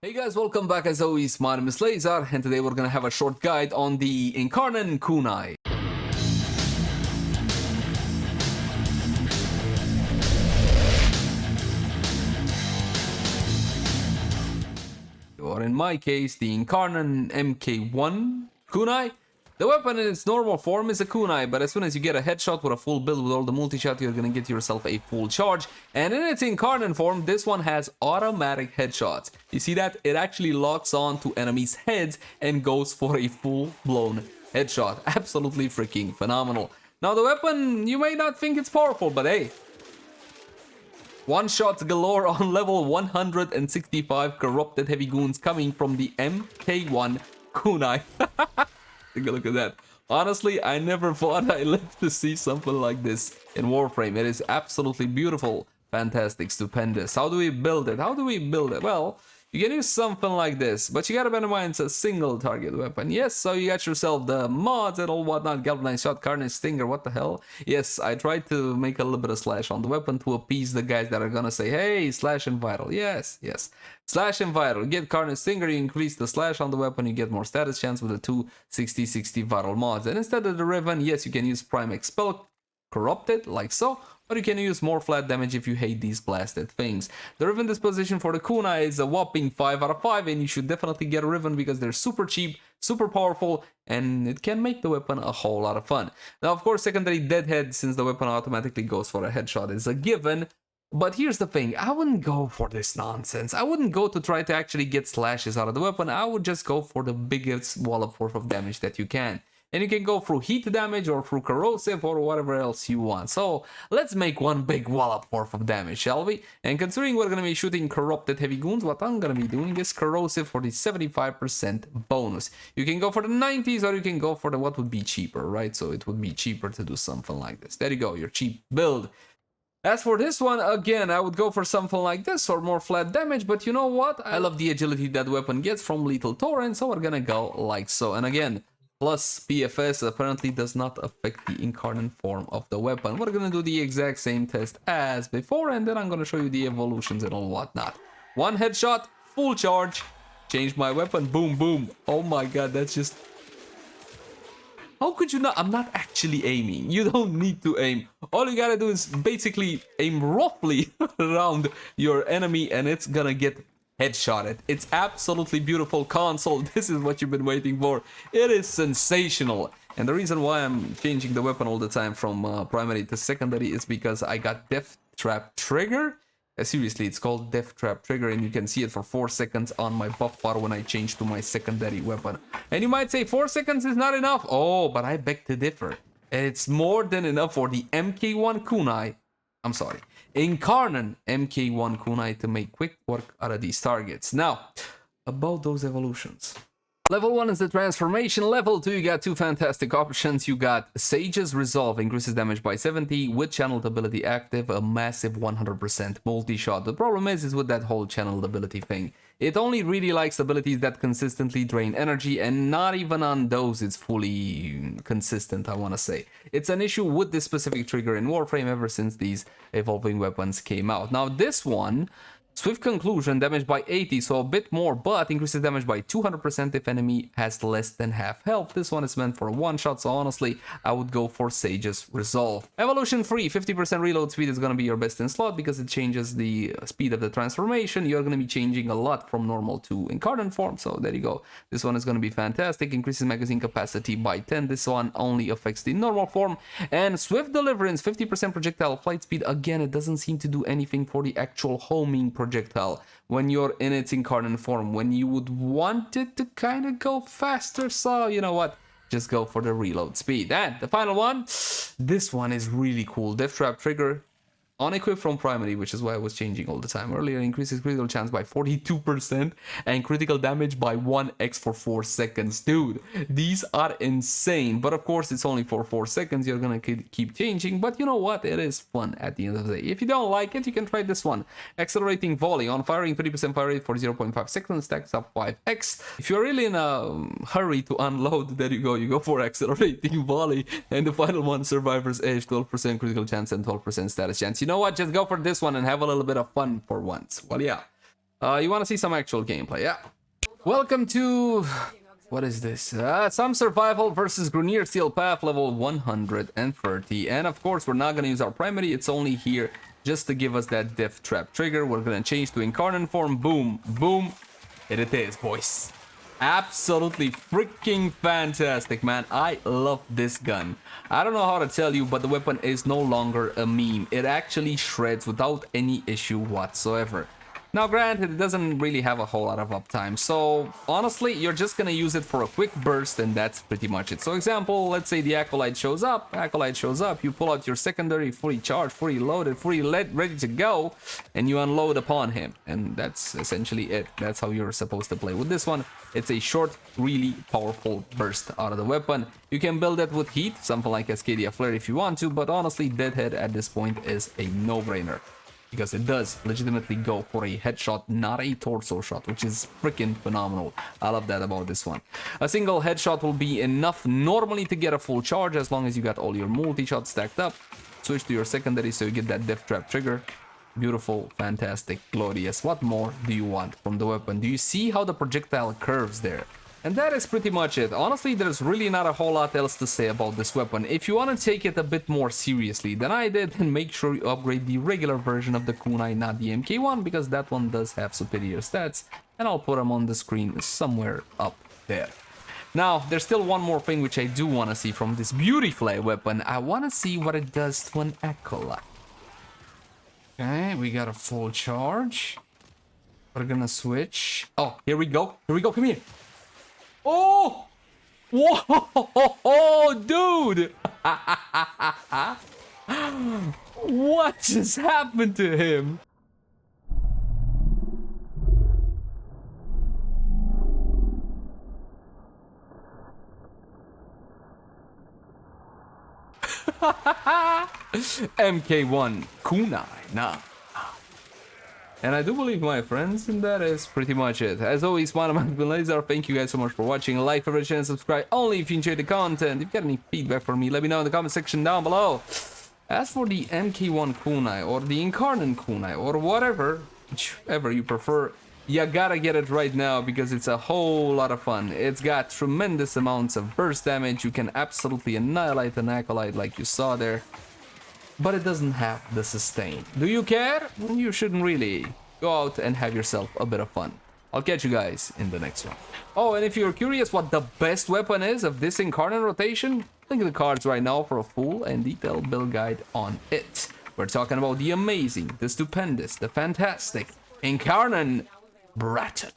Hey guys, welcome back as always. My name is Lazar, and today we're gonna have a short guide on the Incarnon Kunai. Or in my case, the Incarnon MK1 Kunai. The weapon in its normal form is a kunai, but as soon as you get a headshot with a full build with all the multi-shot, you're gonna get yourself a full charge. And in its Incarnon form, this one has automatic headshots. You see that? It actually locks on to enemies' heads and goes for a full-blown headshot. Absolutely freaking phenomenal. Now the weapon, you may not think it's powerful, but hey. One-shots galore on level 165 corrupted heavy goons coming from the MK1 Kunai. Take a look at that. Honestly, I never thought I lived to see something like this in Warframe. It is absolutely beautiful, fantastic, stupendous. How do we build it? Well, you can use something like this, but you gotta bear in mind it's a single target weapon. Yes, so you got yourself the mods and all whatnot, galvanized shot, carnage stinger, what the hell? Yes, I tried to make a little bit of slash on the weapon to appease the guys that are gonna say, hey, slash and vital. Yes. Slash and vital. Get carnage stinger, you increase the slash on the weapon, you get more status chance with the two 60-60 vital mods. And instead of the riven, yes, you can use prime expel corrupted like so, or you can use more flat damage if you hate these blasted things. The riven disposition for the kunai is a whopping 5 out of 5, and you should definitely get a riven because they're super cheap, super powerful, and it can make the weapon a whole lot of fun. Now of course secondary deadhead, since the weapon automatically goes for a headshot, is a given. But here's the thing, I wouldn't go for this nonsense. I wouldn't go to try to actually get slashes out of the weapon. I would just go for the biggest wallop worth of damage that you can. And you can go through heat damage or through corrosive or whatever else you want. So let's make one big wallop worth of damage, shall we? And considering we're going to be shooting corrupted heavy goons, what I'm going to be doing is corrosive for the 75% bonus. You can go for the 90s or you can go for the what would be cheaper, right? So it would be cheaper to do something like this. There you go, your cheap build. As for this one, again, I would go for something like this or more flat damage, but you know what? I love the agility that weapon gets from lethal torrent, so we're gonna go like so. And again, plus PFS apparently does not affect the Incarnon form of the weapon. We're gonna do the exact same test as before, and then I'm gonna show you the evolutions and all whatnot. One headshot, full charge, change my weapon, boom, boom. Oh my god, that's just... How could you not? I'm not actually aiming. You don't need to aim. All you gotta do is basically aim roughly around your enemy and it's gonna get headshotted. It's absolutely beautiful console. This is what you've been waiting for. It is sensational. And the reason why I'm changing the weapon all the time from primary to secondary is because I got Death Trap Trigger. Seriously, it's called Death Trap Trigger, and you can see it for 4 seconds on my buff bar when I change to my secondary weapon. And you might say 4 seconds is not enough. Oh, but I beg to differ. It's more than enough for the MK1 Kunai. I'm sorry, Incarnon MK1 Kunai to make quick work out of these targets. Now, about those evolutions. Level 1 is the transformation. Level 2, you got two fantastic options. You got Sage's Resolve, increases damage by 70 with channeled ability active, a massive 100% multi-shot. The problem is with that whole channeled ability thing. It only really likes abilities that consistently drain energy, and not even on those it's fully consistent, I want to say. It's an issue with this specific trigger in Warframe ever since these evolving weapons came out. Now this one, Swift Conclusion, damage by 80, so a bit more, but increases damage by 200% if enemy has less than half health. This one is meant for a one-shot, so honestly, I would go for Sage's Resolve. Evolution 3, 50% reload speed is going to be your best in slot because it changes the speed of the transformation. You're going to be changing a lot from normal to Incarnon form, so there you go. This one is going to be fantastic. Increases magazine capacity by 10. This one only affects the normal form. And Swift Deliverance, 50% projectile flight speed. Again, it doesn't seem to do anything for the actual homing projectile when you're in its Incarnon form, when you would want it to kind of go faster. So you know what, just go for the reload speed. And the final one, this one is really cool. Death Trap Trigger, unequipped from primary, which is why I was changing all the time earlier. Increases critical chance by 42% and critical damage by 1x for 4 seconds. Dude, these are insane. But of course, it's only for 4 seconds. You're gonna keep changing. But you know what? It is fun at the end of the day. If you don't like it, you can try this one. Accelerating Volley. On firing, 30% fire rate for 0.5 seconds. Stacks up 5x. If you're really in a hurry to unload, there you go. You go for Accelerating Volley. And the final one, Survivor's Edge. 12% critical chance and 12% status chance. You know what? Just go for this one and have a little bit of fun for once. Well, yeah. You want to see some actual gameplay, yeah? Welcome to... What is this? Some survival versus Grenier Steel Path level 130. And of course, we're not going to use our primary. It's only here just to give us that death trap trigger. We're going to change to Incarnon form. Boom, boom. And it is, boys. Absolutely freaking fantastic, man. I love this gun. I don't know how to tell you, but the weapon is no longer a meme. It actually shreds without any issue whatsoever. Now, granted, it doesn't really have a whole lot of uptime, so honestly, you're just gonna use it for a quick burst, and that's pretty much it. So, example, let's say the acolyte shows up, you pull out your secondary, fully charged, fully loaded, ready to go, and you unload upon him, and that's essentially it. That's how you're supposed to play with this one. It's a short, really powerful burst out of the weapon. You can build it with heat, something like Cascadia Flare if you want to, but honestly, Deadhead at this point is a no-brainer. Because it does legitimately go for a headshot, not a torso shot, which is freaking phenomenal. I love that about this one. A single headshot will be enough normally to get a full charge as long as you got all your multi-shots stacked up. Switch to your secondary so you get that death trap trigger. Beautiful, fantastic, glorious. What more do you want from the weapon? Do you see how the projectile curves there? And that is pretty much it. Honestly, there's really not a whole lot else to say about this weapon. If you want to take it a bit more seriously than I did, then make sure you upgrade the regular version of the Kunai, not the MK1, because that one does have superior stats, and I'll put them on the screen somewhere up there. Now, there's still one more thing which I do want to see from this beautiful weapon. I want to see what it does to an acolyte. Okay, we got a full charge. We're gonna switch. Oh, here we go. Here we go. Come here. Oh! Whoa! Dude! What just happened to him? MK1 Kunai. Nah. And I do believe, my friends, and that is pretty much it. As always, my name has been Laser. Thank you guys so much for watching. Like, favorite, channel, subscribe only if you enjoyed the content. If you got any feedback for me, let me know in the comment section down below. As for the MK1 Kunai or the Incarnon Kunai or whatever, whichever you prefer, you gotta get it right now because it's a whole lot of fun. It's got tremendous amounts of burst damage. You can absolutely annihilate an acolyte like you saw there. But it doesn't have the sustain. Do you care? You shouldn't really. Go out and have yourself a bit of fun. I'll catch you guys in the next one. Oh, and if you're curious what the best weapon is of this Incarnon rotation, link in the cards right now for a full and detailed build guide on it. We're talking about the amazing, the stupendous, the fantastic Incarnon Braton.